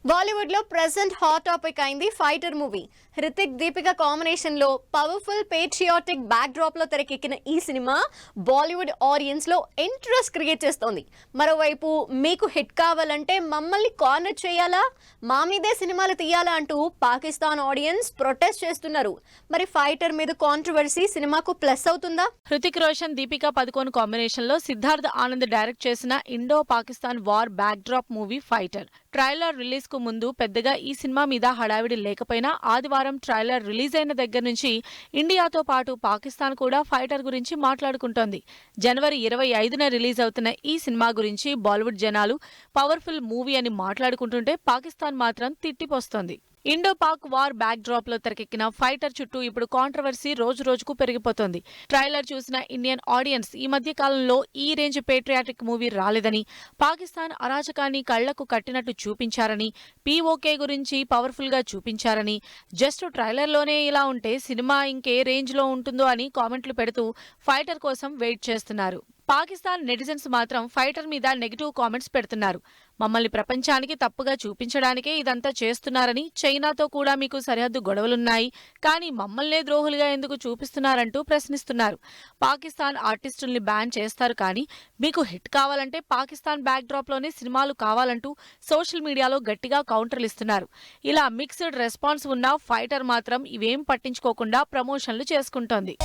బాలీవుడ్ లో present hot topic అయింది fighter movie. Hrithik Deepika combination లో పవర్ఫుల్ పేట్రియాటిక్ బ్యాక్ డ్రాప్ లో తెరకెక్కిన ఈ సినిమా బాలీవుడ్ ఆడియన్స్ లో ఇంట్రెస్ట్ క్రియేట్ చేస్తోంది. మరోవైపు మీకు హిట్ కావాలంటే మమ్మల్ని కార్నర్ చేయాలా, మా మీదే సినిమాలు తీయాలా అంటూ పాకిస్తాన్ ఆడియన్స్ ప్రొటెస్ట్ చేస్తున్నారు. మరి ఫైటర్ మీద కాంట్రవర్సీ సినిమాకు ప్లస్ అవుతుందా? హృతిక్ రోషన్, దీపికా పదుకోన్ కాంబినేషన్ లో సిద్ధార్థ్ ఆనంద్ డైరెక్ట్ చేసిన Indo Pakistan war back drop movie fighter. Trailer release కు ముందు పెద్దగా ఈ సినిమా మీద హడావిడి లేకపోయినా ఆదివారం ట్రైలర్ రిలీజ్ అయిన దగ్గర నుంచి ఇండియాతో పాటు పాకిస్తాన్ కూడా ఫైటర్ గురించి మాట్లాడుకుంటోంది. జనవరి 25న రిలీజ్ అవుతున్న ఈ సినిమా గురించి బాలీవుడ్ జనాలు పవర్ఫుల్ మూవీ అని మాట్లాడుకుంటుంటే పాకిస్తాన్ మాత్రం తిట్టిపోస్తోంది. Indo Pak war backdrop లో తెరకెక్కిన ఫైటర్ చుట్టూ ఇప్పుడు కాంట్రవర్సీ రోజు రోజుకు పెరిగిపోతోంది. ట్రైలర్ చూసిన ఇండియన్ ఆడియన్స్ ఈ మధ్య కాలంలో ఈ రేంజ్ పేట్రియాటిక్ మూవీ రాలేదని, పాకిస్తాన్ అరాచకాన్ని కళ్లకు కట్టినట్టు చూపించారని, పీఓకే గురించి పవర్ఫుల్ గా చూపించారని, జస్ట్ ట్రైలర్ లోనే ఇలా ఉంటే సినిమా ఇంకే రేంజ్ లో ఉంటుందో అని కామెంట్లు పెడుతూ ఫైటర్ కోసం వెయిట్ చేస్తున్నారు. పాకిస్తాన్ నెటిజన్స్ మాత్రం ఫైటర్ మీద నెగిటివ్ కామెంట్స్ పెడుతున్నారు. మమ్మల్ని ప్రపంచానికి తప్పుగా చూపించడానికే ఇదంతా చేస్తున్నారని, చైనాతో కూడా మీకు సరిహద్దు గొడవలున్నాయి, కానీ మమ్మల్నే ద్రోహులుగా ఎందుకు చూపిస్తున్నారంటూ ప్రశ్నిస్తున్నారు. పాకిస్తాన్ ఆర్టిస్టుల్ని బ్యాన్ చేస్తారు, కానీ మీకు హిట్ కావాలంటే పాకిస్తాన్ బ్యాక్ డ్రాప్ లోనే సినిమాలు కావాలంటూ సోషల్ మీడియాలో గట్టిగా కౌంటర్లు ఇస్తున్నారు. ఇలా మిక్స్డ్ రెస్పాన్స్ ఉన్న ఫైటర్ మాత్రం ఇవేం పట్టించుకోకుండా ప్రమోషన్లు చేసుకుంటోంది.